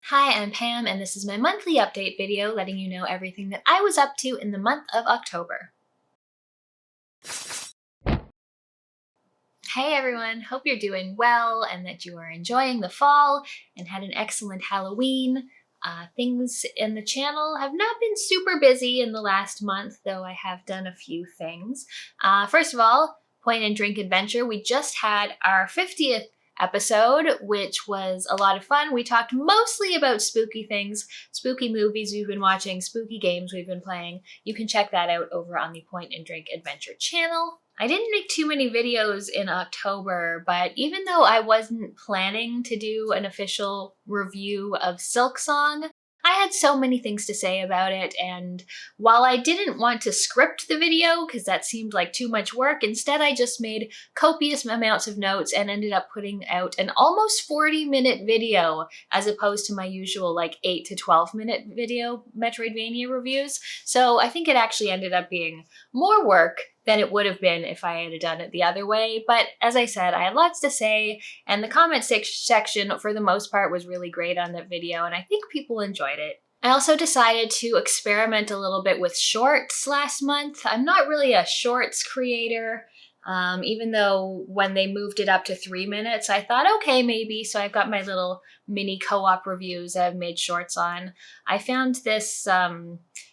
Hi, I'm Pam, and this is my monthly update video letting you know everything that I was up to in the month of October. Hey everyone, hope you're doing well and that you are enjoying the fall and had an excellent Halloween. Things in the channel have not been super busy in the last month, though I have done a few things. First of all, Point and Drink Adventure. We just had our 50th episode, which was a lot of fun. We talked mostly about spooky things, spooky movies we've been watching, spooky games we've been playing. You can check that out over on the Point and Drink Adventure channel. I didn't make too many videos in October, but even though I wasn't planning to do an official review of Silksong, I had so many things to say about it, and while I didn't want to script the video because that seemed like too much work, instead I just made copious amounts of notes and ended up putting out an almost 40-minute video as opposed to my usual like 8 to 12-minute video Metroidvania reviews. So I think it actually ended up being more work than it would have been if I had done it the other way. But as I said, I had lots to say, and the comment section for the most part was really great on that video, and I think people enjoyed it. I also decided to experiment a little bit with shorts last month. I'm not really a shorts creator, even though when they moved it up to 3 minutes, I thought, okay, maybe. So I've got my little mini co-op reviews that I've made shorts on. I found this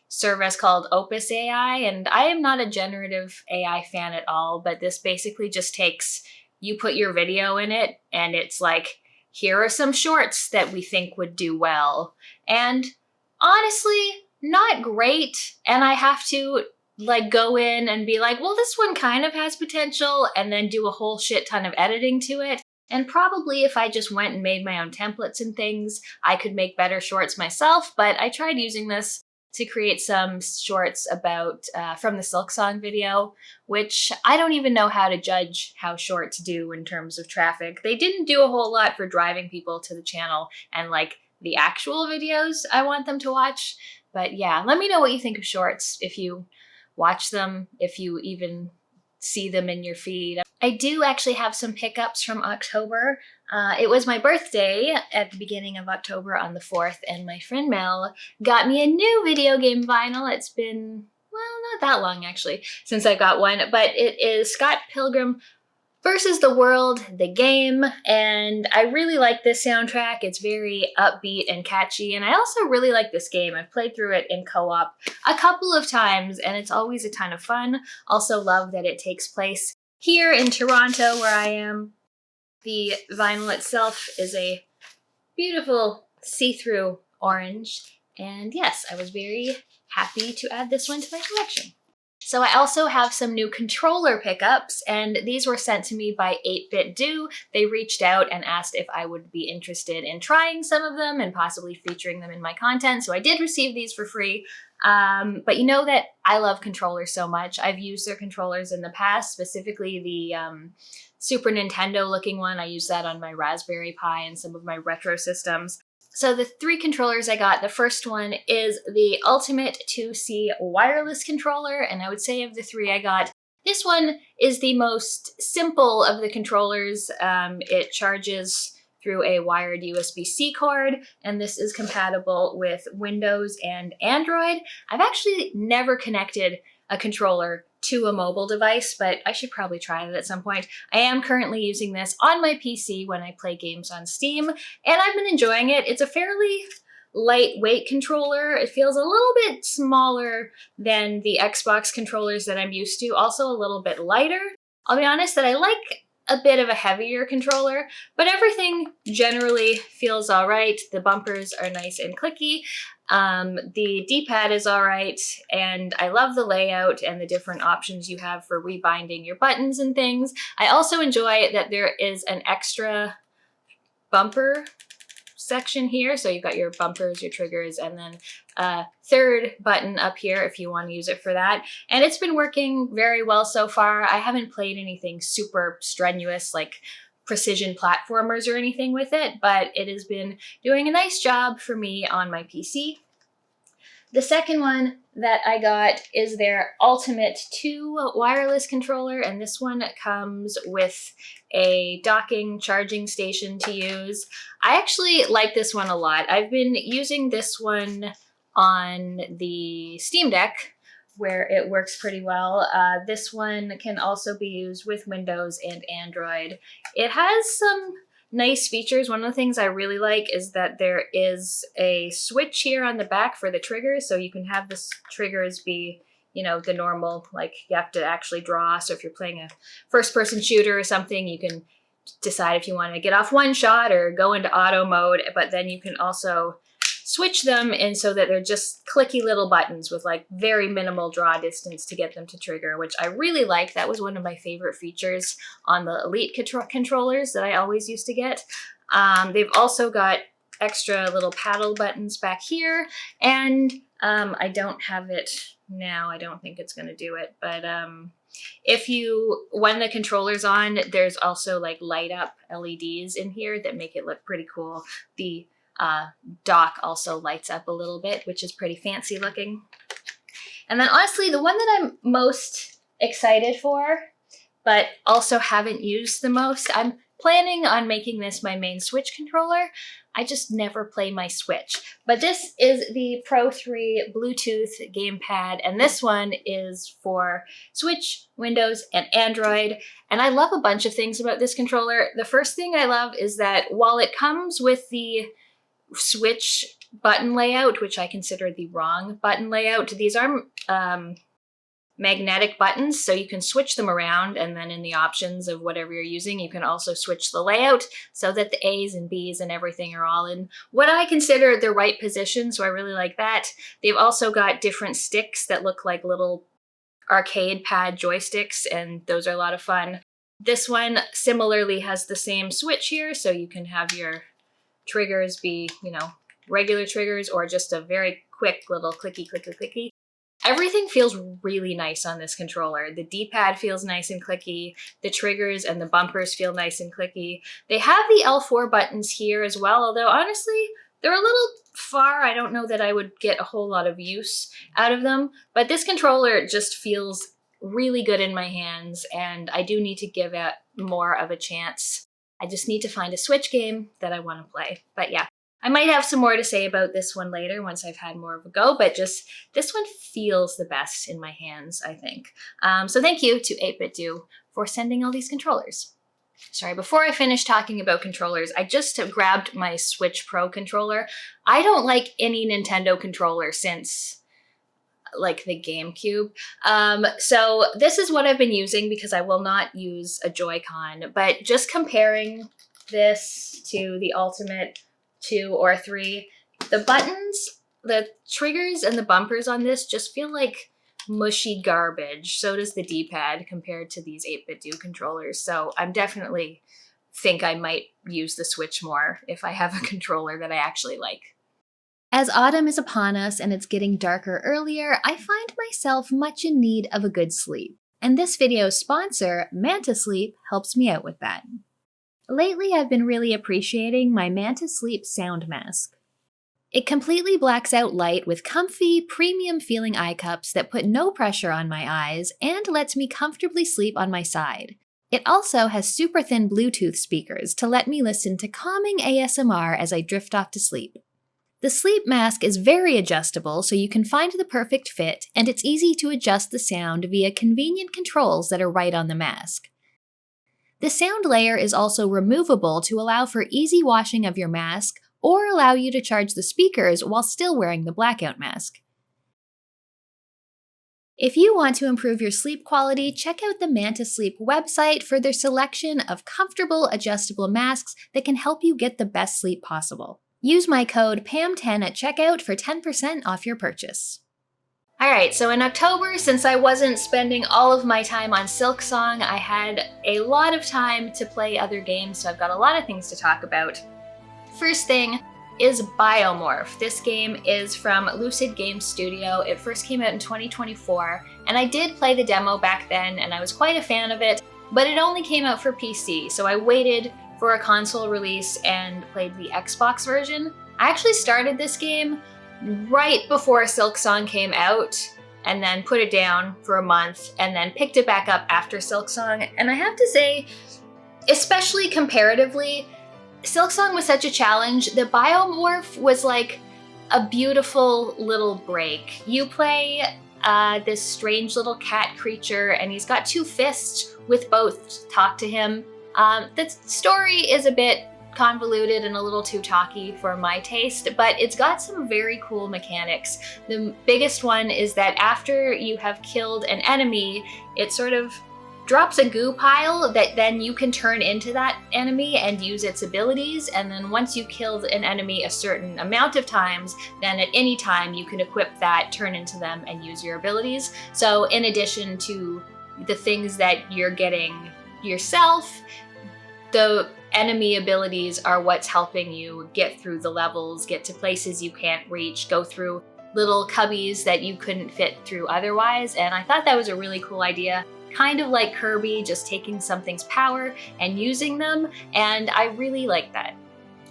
service called Opus AI, and I am not a generative AI fan at all, but this basically just takes, you put your video in it, and it's like, here are some shorts that we think would do well. And honestly, not great, and I have to like go in and be like, well, this one kind of has potential, and then do a whole shit ton of editing to it. And probably if I just went and made my own templates and things, I could make better shorts myself, but I tried using this to create some shorts about from the Silksong video, which I don't even know how to judge how shorts do in terms of traffic. They didn't do a whole lot for driving people to the channel and like the actual videos I want them to watch. But yeah, let me know what you think of shorts, if you watch them, if you even see them in your feed. I do actually have some pickups from October. It was my birthday at the beginning of October on the 4th, and my friend Mel got me a new video game vinyl. It's been, well, not that long actually, since I got one, but it is Scott Pilgrim versus the World, the game, and I really like this soundtrack. It's very upbeat and catchy, and I also really like this game. I've played through it in co-op a couple of times, and it's always a ton of fun. Also love that it takes place here in Toronto, where I am. The vinyl itself is a beautiful see-through orange, and yes, I was very happy to add this one to my collection. So I also have some new controller pickups, and these were sent to me by 8BitDo. They reached out and asked if I would be interested in trying some of them and possibly featuring them in my content, so I did receive these for free. But you know that I love controllers so much. I've used their controllers in the past, specifically the Super Nintendo looking one. I used that on my Raspberry Pi and some of my retro systems. So the 3 controllers I got, the first one is the Ultimate 2C wireless controller, and I would say of the 3 I got, this one is the most simple of the controllers. It charges through a wired USB-C cord, and this is compatible with Windows and Android. I've actually never connected a controller to a mobile device, but I should probably try that at some point. I am currently using this on my PC when I play games on Steam, and I've been enjoying it. It's a fairly lightweight controller. It feels a little bit smaller than the Xbox controllers that I'm used to, also a little bit lighter. I'll be honest that I like a bit of a heavier controller, but everything generally feels all right. The bumpers are nice and clicky. The D-pad is all right, and I love the layout and the different options you have for rebinding your buttons and things. I also enjoy that there is an extra bumper section here. So you've got your bumpers, your triggers, and then a third button up here if you want to use it for that. And it's been working very well so far. I haven't played anything super strenuous like precision platformers or anything with it, but it has been doing a nice job for me on my PC. The second one that I got is their Ultimate 2 wireless controller, and this one comes with a docking charging station to use. I actually like this one a lot. I've been using this one on the Steam Deck, where it works pretty well. This one can also be used with Windows and Android. It has some nice features. One of the things I really like is that there is a switch here on the back for the triggers, so you can have the triggers be, you know, the normal, like you have to actually draw. So if you're playing a first-person shooter or something, you can decide if you want to get off one shot or go into auto mode, but then you can also switch them and so that they're just clicky little buttons with like very minimal draw distance to get them to trigger, which I really like. That was one of my favorite features on the Elite controllers that I always used to get. They've also got extra little paddle buttons back here, and I don't have it now. I don't think it's going to do it, but when the controller's on, there's also like light up LEDs in here that make it look pretty cool. The dock also lights up a little bit, which is pretty fancy looking. And then honestly, the one that I'm most excited for, but also haven't used the most, I'm planning on making this my main Switch controller. I just never play my Switch. But this is the Pro 3 Bluetooth gamepad, and this one is for Switch, Windows, and Android. And I love a bunch of things about this controller. The first thing I love is that while it comes with the Switch button layout, which I consider the wrong button layout, these are magnetic buttons, so you can switch them around, and then in the options of whatever you're using, you can also switch the layout so that the A's and B's and everything are all in what I consider the right position, so I really like that. They've also got different sticks that look like little arcade pad joysticks, and those are a lot of fun. This one similarly has the same switch here, so you can have your triggers be, you know, regular triggers or just a very quick little clicky, clicky, clicky. Everything feels really nice on this controller. The D-pad feels nice and clicky. The triggers and the bumpers feel nice and clicky. They have the L4 buttons here as well, although honestly, they're a little far. I don't know that I would get a whole lot of use out of them, but this controller just feels really good in my hands, and I do need to give it more of a chance. I just need to find a Switch game that I want to play. But yeah, I might have some more to say about this one later once I've had more of a go, but just this one feels the best in my hands, I think. So thank you to 8BitDo for sending all these controllers. Sorry, before I finish talking about controllers, I just grabbed my Switch Pro controller. I don't like any Nintendo controller since like the GameCube. So this is what I've been using because I will not use a Joy-Con, but just comparing this to the Ultimate 2 or 3, the buttons, the triggers and the bumpers on this just feel like mushy garbage. So does the D-pad compared to these 8BitDo controllers. So I'm definitely think I might use the Switch more if I have a controller that I actually like. As autumn is upon us and it's getting darker earlier, I find myself much in need of a good sleep. And this video's sponsor, Manta Sleep, helps me out with that. Lately, I've been really appreciating my Manta Sleep sound mask. It completely blacks out light with comfy, premium-feeling eye cups that put no pressure on my eyes and lets me comfortably sleep on my side. It also has super thin Bluetooth speakers to let me listen to calming ASMR as I drift off to sleep. The sleep mask is very adjustable, so you can find the perfect fit, and it's easy to adjust the sound via convenient controls that are right on the mask. The sound layer is also removable to allow for easy washing of your mask or allow you to charge the speakers while still wearing the blackout mask. If you want to improve your sleep quality, check out the Manta Sleep website for their selection of comfortable adjustable masks that can help you get the best sleep possible. Use my code PAM10 at checkout for 10% off your purchase. Alright, so in October, since I wasn't spending all of my time on Silksong, I had a lot of time to play other games, so I've got a lot of things to talk about. First thing is Biomorph. This game is from Lucid Games Studio. It first came out in 2024, and I did play the demo back then, and I was quite a fan of it, but it only came out for PC, so I waited for a console release and played the Xbox version. I actually started this game right before Silksong came out, and then put it down for a month, and then picked it back up after Silksong. And I have to say, especially comparatively, Silksong was such a challenge that Biomorph was like a beautiful little break. You play this strange little cat creature, and he's got 2 fists with both to talk to him. The story is a bit convoluted and a little too talky for my taste, but it's got some very cool mechanics. The biggest one is that after you have killed an enemy, it sort of drops a goo pile that then you can turn into that enemy and use its abilities. And then once you killed an enemy a certain amount of times, then at any time you can equip that, turn into them, and use your abilities. So in addition to the things that you're getting yourself, the enemy abilities are what's helping you get through the levels, get to places you can't reach, go through little cubbies that you couldn't fit through otherwise. And I thought that was a really cool idea. Kind of like Kirby, just taking something's power and using them, and I really like that.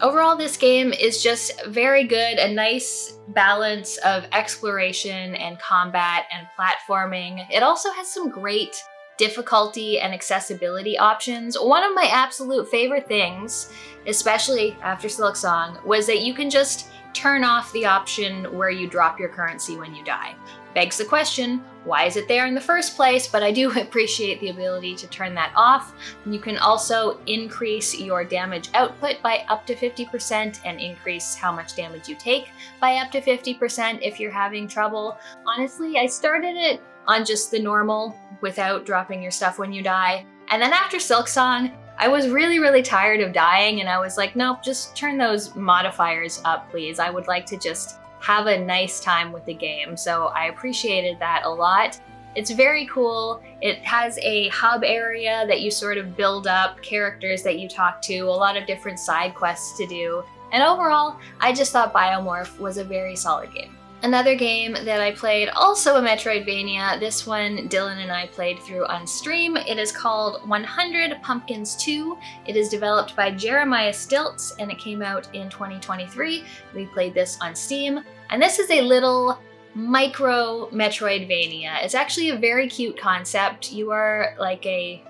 Overall, this game is just very good, a nice balance of exploration and combat and platforming. It also has some great difficulty and accessibility options. One of my absolute favorite things, especially after Silksong, was that you can just turn off the option where you drop your currency when you die. Begs the question, why is it there in the first place? But I do appreciate the ability to turn that off. You can also increase your damage output by up to 50% and increase how much damage you take by up to 50% if you're having trouble. Honestly, I started it on just the normal without dropping your stuff when you die. And then after Silksong, I was really tired of dying, and I was like, nope, just turn those modifiers up, please. I would like to just have a nice time with the game. So I appreciated that a lot. It's very cool. It has a hub area that you sort of build up, characters that you talk to, a lot of different side quests to do. And overall, I just thought Biomorph was a very solid game. Another game that I played, also a Metroidvania, this one Dylan and I played through on stream. It is called 100 Pumpkins 2. It is developed by Jeremiah Stilts, and it came out in 2023. We played this on Steam, and this is a little micro Metroidvania. It's actually a very cute concept. You are like a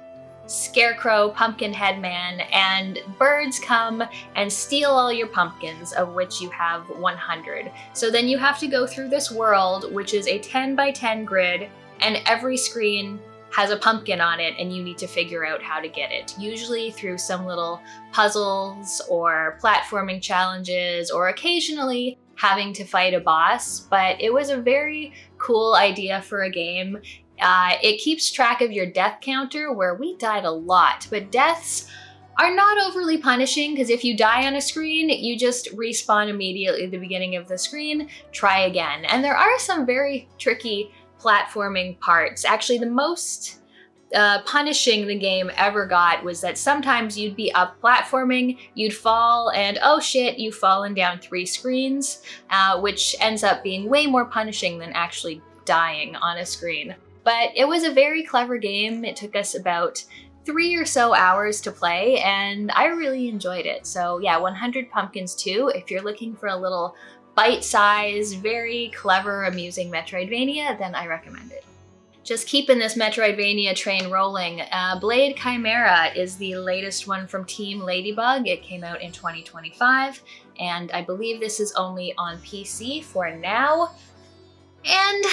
scarecrow pumpkin head man, and birds come and steal all your pumpkins, of which you have 100. So then you have to go through this world, which is a 10 by 10 grid, and every screen has a pumpkin on it, and you need to figure out how to get it, usually through some little puzzles or platforming challenges, or occasionally having to fight a boss. But it was a very cool idea for a game. It keeps track of your death counter, where we died a lot, but deaths are not overly punishing, because if you die on a screen, you just respawn immediately at the beginning of the screen, try again. And there are some very tricky platforming parts. Actually, the most punishing the game ever got was that sometimes you'd be up platforming, you'd fall, and oh shit, you've fallen down 3 screens, which ends up being way more punishing than actually dying on a screen. But it was a very clever game. It took us about 3 or so hours to play, and I really enjoyed it. So yeah, 100 Pumpkins 2, if you're looking for a little bite-sized, very clever, amusing Metroidvania, then I recommend it. Just keeping this Metroidvania train rolling, Blade Chimera is the latest one from Team Ladybug. It came out in 2025, and I believe this is only on PC for now. And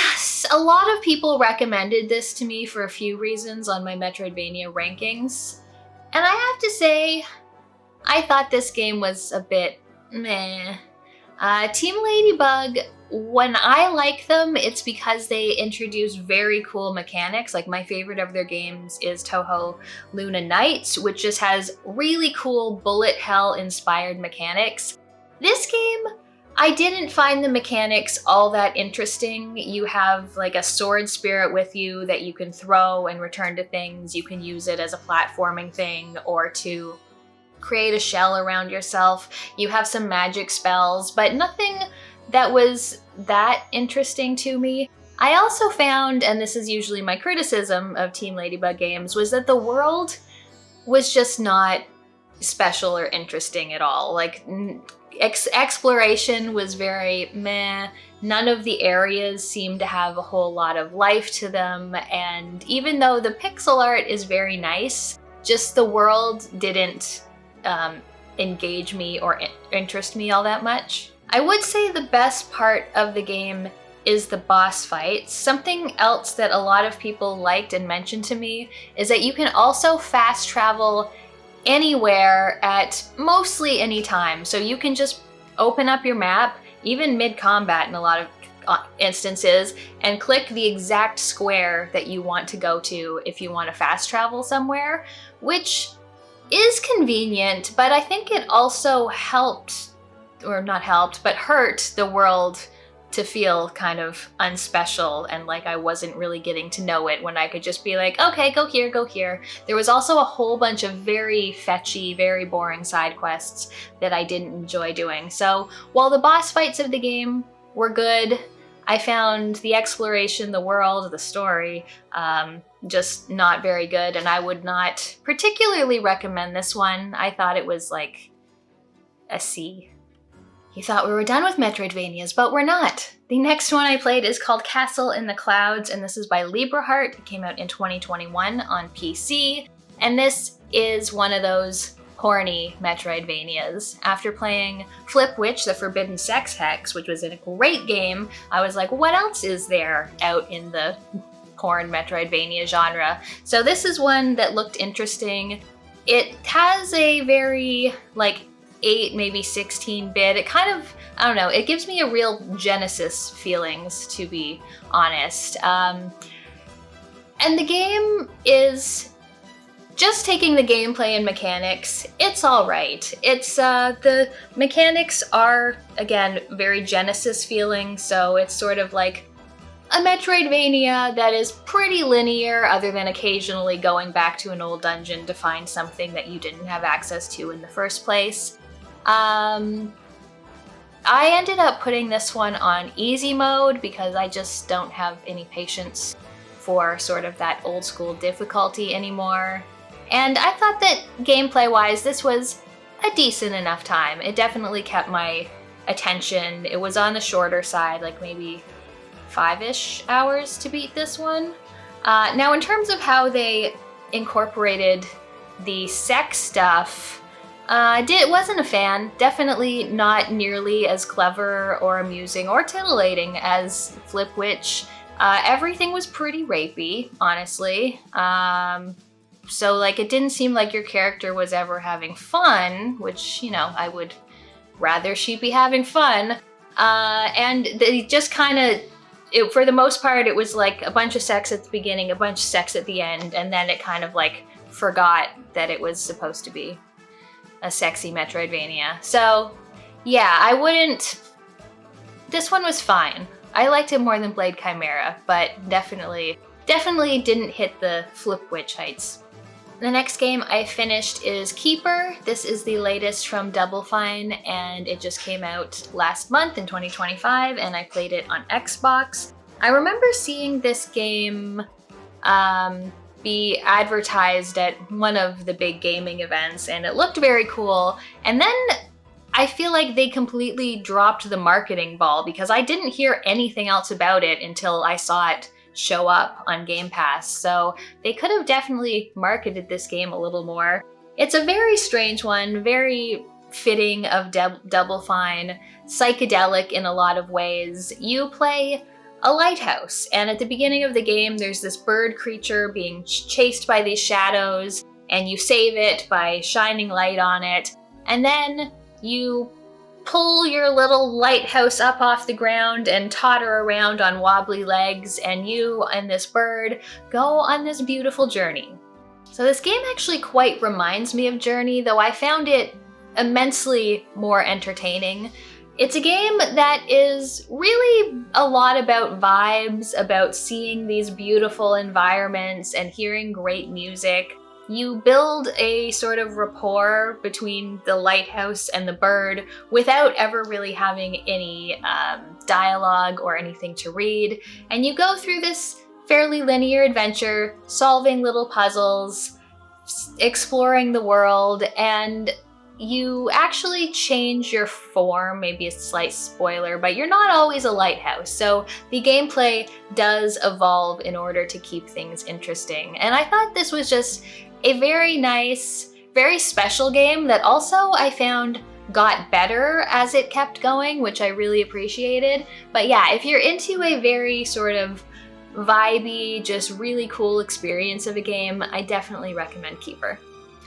a lot of people recommended this to me for a few reasons on my Metroidvania rankings. And I have to say, I thought this game was a bit meh. Team Ladybug, when I like them, it's because they introduce very cool mechanics. Like, my favorite of their games is Touhou Luna Nights, which just has really cool bullet hell inspired mechanics. This game, I didn't find the mechanics all that interesting. You have like a sword spirit with you that you can throw and return to things. You can use it as a platforming thing or to create a shell around yourself. You have some magic spells, but nothing that was that interesting to me. I also found, and this is usually my criticism of Team Ladybug games, was that the world was just not special or interesting at all. Like, exploration was very meh. None of the areas seemed to have a whole lot of life to them, and even though the pixel art is very nice, just the world didn't engage me or interest me all that much. I would say the best part of the game is the boss fights. Something else that a lot of people liked and mentioned to me is that you can also fast travel anywhere at mostly any time. So you can just open up your map, even mid-combat in a lot of instances, and click the exact square that you want to go to if you want to fast travel somewhere, which is convenient, but I think it also helped, or not helped, but hurt the world to feel kind of unspecial and like I wasn't really getting to know it when I could just be like, okay, go here, go here. There was also a whole bunch of very fetchy, very boring side quests that I didn't enjoy doing. So while the boss fights of the game were good, I found the exploration, the world, the story, just not very good, and I would not particularly recommend this one. I thought it was like a C. You thought we were done with Metroidvanias, but we're not. The next one I played is called Castle in the Clouds, and this is by Libreheart. It came out in 2021 on PC, and this is one of those horny Metroidvanias. After playing Flip Witch, the Forbidden Sex Hex, which was a great game, I was like, what else is there out in the porn Metroidvania genre? So this is one that looked interesting. It has a very, like, 8, maybe 16-bit. It kind of, I don't know, it gives me a real Genesis feelings, to be honest. And the game is, just taking the gameplay and mechanics, it's all right. It's, the mechanics are, again, very Genesis feeling, so it's sort of like a Metroidvania that is pretty linear, other than occasionally going back to an old dungeon to find something that you didn't have access to in the first place. I ended up putting this one on easy mode because I just don't have any patience for sort of that old school difficulty anymore. And I thought that gameplay-wise, this was a decent enough time. It definitely kept my attention. It was on the shorter side, like maybe 5-ish hours to beat this one. Now, in terms of how they incorporated the sex stuff, wasn't a fan. Definitely not nearly as clever or amusing or titillating as Flip Witch. Everything was pretty rapey, honestly. So, like, it didn't seem like your character was ever having fun, which, you know, I would rather she be having fun. And they just kind of, for the most part, it was like a bunch of sex at the beginning, a bunch of sex at the end, and then it kind of, like, forgot that it was supposed to be a sexy Metroidvania. So, yeah, I wouldn't... This one was fine. I liked it more than Blade Chimera, but definitely didn't hit the Flip Witch heights. The next game I finished is Keeper. This is the latest from Double Fine, and it just came out last month in 2025, and I played it on Xbox. I remember seeing this game be advertised at one of the big gaming events, and it looked very cool. And then I feel like they completely dropped the marketing ball because I didn't hear anything else about it until I saw it show up on Game Pass. So they could have definitely marketed this game a little more. It's a very strange one, very fitting of Double Fine, psychedelic in a lot of ways. You play a lighthouse, and at the beginning of the game there's this bird creature being chased by these shadows, and you save it by shining light on it, and then you pull your little lighthouse up off the ground and totter around on wobbly legs, and you and this bird go on this beautiful journey. So this game actually quite reminds me of Journey, though I found it immensely more entertaining. It's a game that is really a lot about vibes, about seeing these beautiful environments and hearing great music. You build a sort of rapport between the lighthouse and the bird without ever really having any dialogue or anything to read. And you go through this fairly linear adventure, solving little puzzles, exploring the world, and you actually change your form, maybe a slight spoiler, but you're not always a lighthouse. So the gameplay does evolve in order to keep things interesting. And I thought this was just a very nice, very special game that also I found got better as it kept going, which I really appreciated. But yeah, if you're into a very sort of vibey, just really cool experience of a game, I definitely recommend Keeper.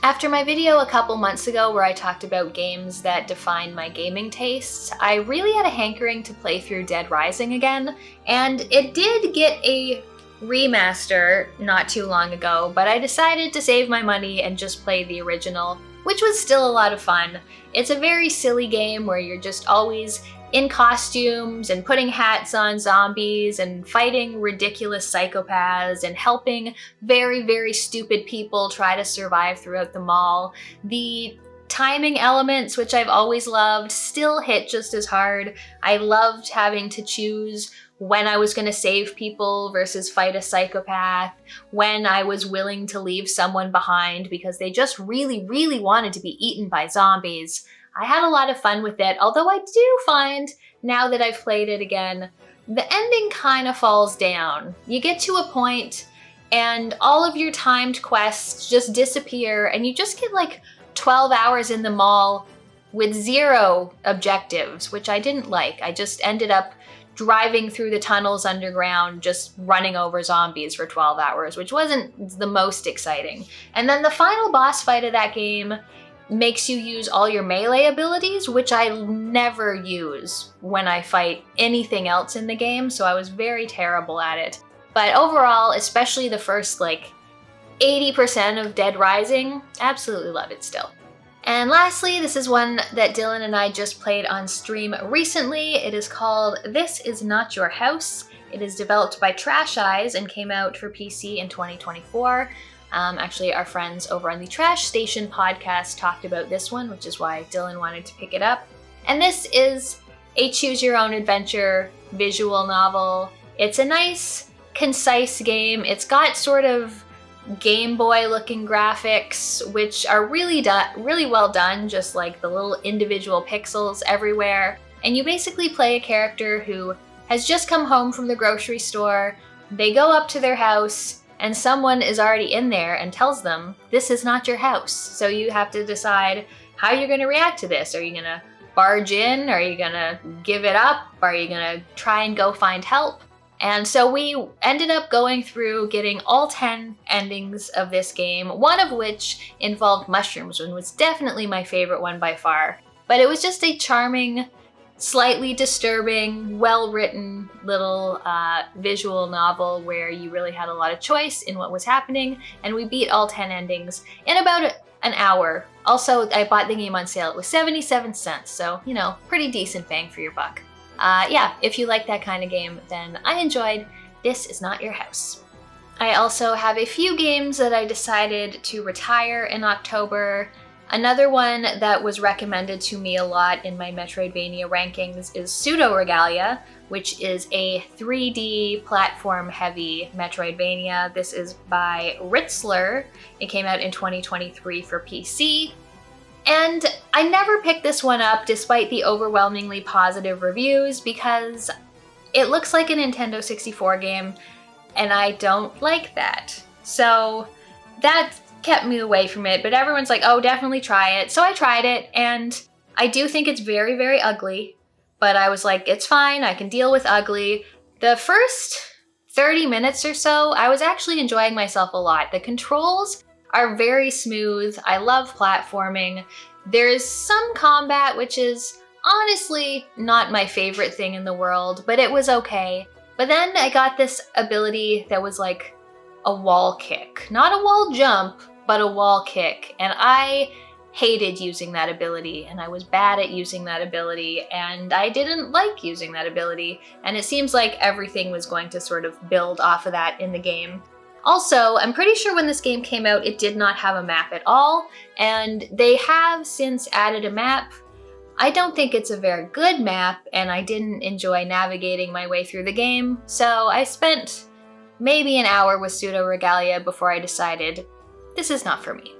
After my video a couple months ago where I talked about games that define my gaming tastes, I really had a hankering to play through Dead Rising again, and it did get a remaster not too long ago, but I decided to save my money and just play the original, which was still a lot of fun. It's a very silly game where you're just always in costumes and putting hats on zombies and fighting ridiculous psychopaths and helping very, very stupid people try to survive throughout the mall. The timing elements, which I've always loved, still hit just as hard. I loved having to choose when I was going to save people versus fight a psychopath, when I was willing to leave someone behind because they just really, really wanted to be eaten by zombies. I had a lot of fun with it, although I do find, now that I've played it again, the ending kind of falls down. You get to a point and all of your timed quests just disappear and you just get like 12 hours in the mall with 0 objectives, which I didn't like. I just ended up driving through the tunnels underground, just running over zombies for 12 hours, which wasn't the most exciting. And then the final boss fight of that game makes you use all your melee abilities, which I never use when I fight anything else in the game, so I was very terrible at it. But overall, especially the first like 80% of Dead Rising, absolutely love it still. And lastly, this is one that Dylan and I just played on stream recently. It is called This Is Not Your House. It is developed by Trash Eyes and came out for PC in 2024. Actually, our friends over on the Trash Station podcast talked about this one, which is why Dylan wanted to pick it up. And this is a choose-your-own-adventure visual novel. It's a nice, concise game. It's got sort of Game Boy-looking graphics, which are really well done, just like the little individual pixels everywhere. And you basically play a character who has just come home from the grocery store. They go up to their house, and someone is already in there and tells them, this is not your house. So you have to decide how you're going to react to this. Are you going to barge in? Are you going to give it up? Are you going to try and go find help? And so we ended up going through getting all 10 endings of this game, one of which involved mushrooms and was definitely my favorite one by far. But it was just a charming, slightly disturbing, well-written little visual novel where you really had a lot of choice in what was happening, and we beat all 10 endings in about an hour. Also, I bought the game on sale. It was 77 cents, so, you know, pretty decent bang for your buck. Yeah, if you like that kind of game, then I enjoyed This Is Not Your House. I also have a few games that I decided to retire in October. Another one that was recommended to me a lot in my Metroidvania rankings is Pseudoregalia, which is a 3D platform-heavy Metroidvania. This is by Ritzler. It came out in 2023 for PC. And I never picked this one up despite the overwhelmingly positive reviews because it looks like a Nintendo 64 game, and I don't like that. So that kept me away from it, but everyone's like, oh, definitely try it. So I tried it, and I do think it's very, very ugly, but I was like, it's fine, I can deal with ugly. The first 30 minutes or so, I was actually enjoying myself a lot. The controls are very smooth. I love platforming. There's some combat, which is honestly not my favorite thing in the world, but it was okay. But then I got this ability that was like a wall kick. Not a wall jump, but a wall kick. And I hated using that ability, and I was bad at using that ability, and I didn't like using that ability. And it seems like everything was going to sort of build off of that in the game. Also, I'm pretty sure when this game came out, it did not have a map at all, and they have since added a map. I don't think it's a very good map, and I didn't enjoy navigating my way through the game, so I spent maybe an hour with Pseudoregalia before I decided this is not for me.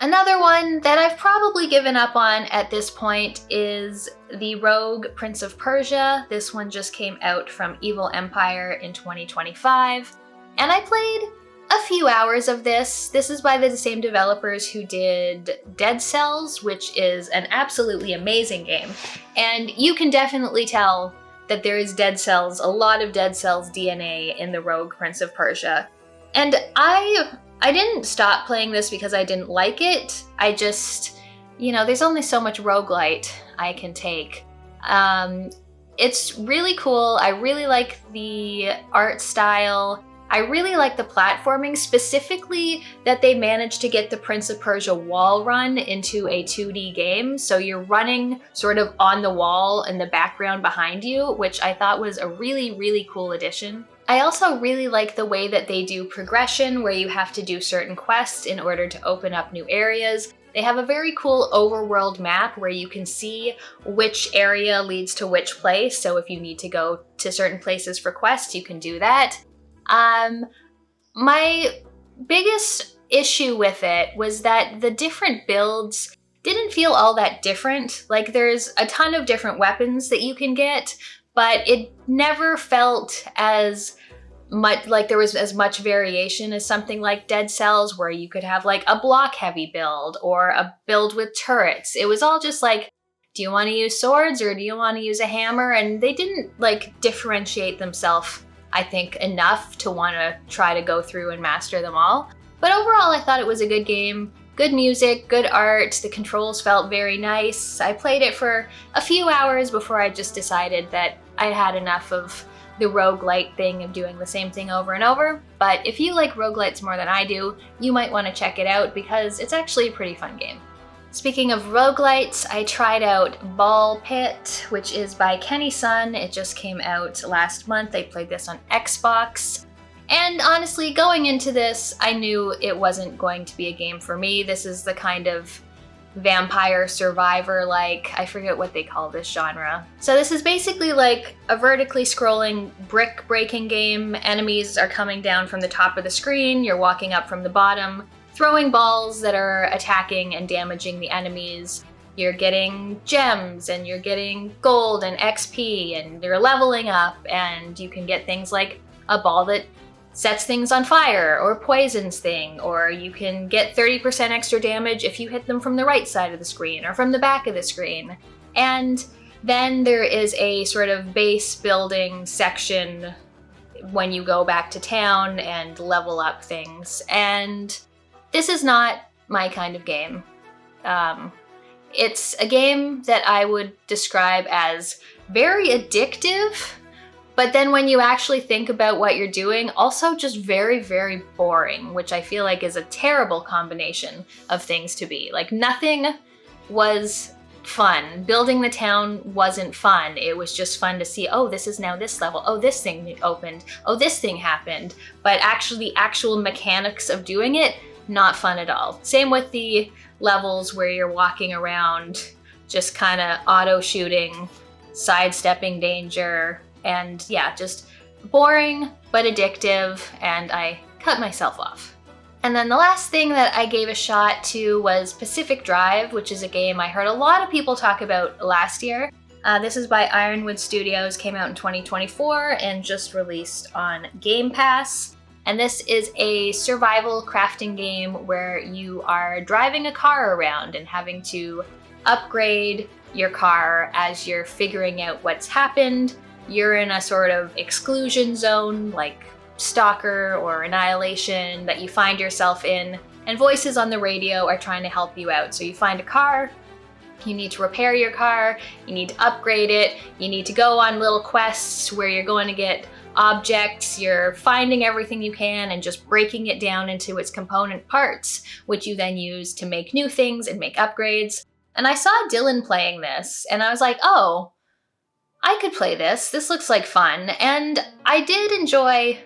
Another one that I've probably given up on at this point is the Rogue Prince of Persia. This one just came out from Evil Empire in 2025, and I played a few hours of this. This is by the same developers who did Dead Cells, which is an absolutely amazing game. And you can definitely tell that there is Dead Cells, a lot of Dead Cells DNA in the Rogue Prince of Persia. And I didn't stop playing this because I didn't like it. I just, there's only so much roguelite I can take. It's really cool. I really like the art style. I really like the platforming, specifically that they managed to get the Prince of Persia wall run into a 2D game. So you're running sort of on the wall in the background behind you, which I thought was a really, really cool addition. I also really like the way that they do progression, where you have to do certain quests in order to open up new areas. They have a very cool overworld map where you can see which area leads to which place. So if you need to go to certain places for quests, you can do that. My biggest issue with it was that the different builds didn't feel all that different. Like, there's a ton of different weapons that you can get, but it never felt as much like there was as much variation as something like Dead Cells, where you could have like a block heavy build or a build with turrets. It was all just like, do you want to use swords or do you want to use a hammer? And they didn't like differentiate themselves, I think, enough to want to try to go through and master them all. But overall, I thought it was a good game. Good music, good art, the controls felt very nice. I played it for a few hours before I just decided that I had enough of the roguelite thing of doing the same thing over and over. But if you like roguelites more than I do, you might want to check it out because it's actually a pretty fun game. Speaking of roguelites, I tried out Ball Pit, which is by Kenny Sun. It just came out last month. I played this on Xbox. And honestly, going into this, I knew it wasn't going to be a game for me. This is the kind of vampire survivor, like, I forget what they call this genre. So this is basically like a vertically scrolling brick breaking game. Enemies are coming down from the top of the screen. You're walking up from the bottom, throwing balls that are attacking and damaging the enemies. You're getting gems and you're getting gold and XP and you're leveling up, and you can get things like a ball that sets things on fire or poisons thing, or you can get 30% extra damage if you hit them from the right side of the screen or from the back of the screen. And then there is a sort of base building section when you go back to town and level up things. And this is not my kind of game. It's a game that I would describe as very addictive, but then when you actually think about what you're doing, also just very, very boring, which I feel like is a terrible combination of things to be. Like, nothing was fun. Building the town wasn't fun. It was just fun to see, oh, this is now this level. Oh, this thing opened. Oh, this thing happened. But actually, the actual mechanics of doing it, not fun at all. Same with the levels where you're walking around, just kind of auto-shooting, sidestepping danger, and yeah, just boring but addictive, and I cut myself off. And then the last thing that I gave a shot to was Pacific Drive, which is a game I heard a lot of people talk about last year. This is by Ironwood Studios, came out in 2024 and just released on Game Pass. And this is a survival crafting game where you are driving a car around and having to upgrade your car as you're figuring out what's happened. You're in a sort of exclusion zone, like Stalker or Annihilation, that you find yourself in, and voices on the radio are trying to help you out. So you find a car, you need to repair your car, you need to upgrade it, you need to go on little quests where you're going to get objects, you're finding everything you can and just breaking it down into its component parts, which you then use to make new things and make upgrades. And I saw Dylan playing this, and I was like, oh, I could play this. This looks like fun. And I did enjoy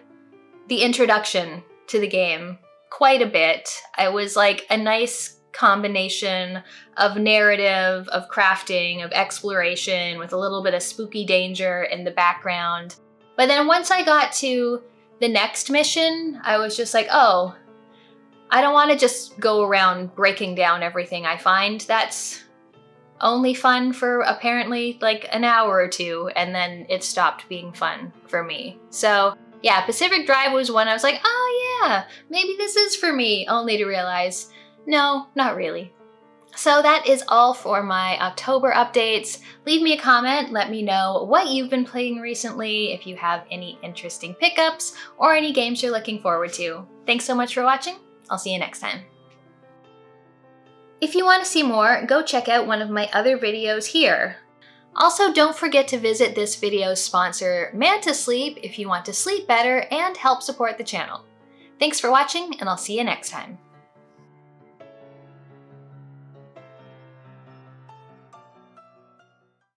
the introduction to the game quite a bit. It was like a nice combination of narrative, of crafting, of exploration, with a little bit of spooky danger in the background. But then once I got to the next mission, I was just like, oh, I don't want to just go around breaking down everything I find. That's only fun for apparently like an hour or two, and then it stopped being fun for me. So yeah, Pacific Drive was one I was like, oh yeah, maybe this is for me, only to realize, no, not really. So that is all for my October updates. Leave me a comment, let me know what you've been playing recently, if you have any interesting pickups, or any games you're looking forward to. Thanks so much for watching. I'll see you next time. If you want to see more, go check out one of my other videos here. Also, don't forget to visit this video's sponsor, Manta Sleep, if you want to sleep better and help support the channel. Thanks for watching, and I'll see you next time.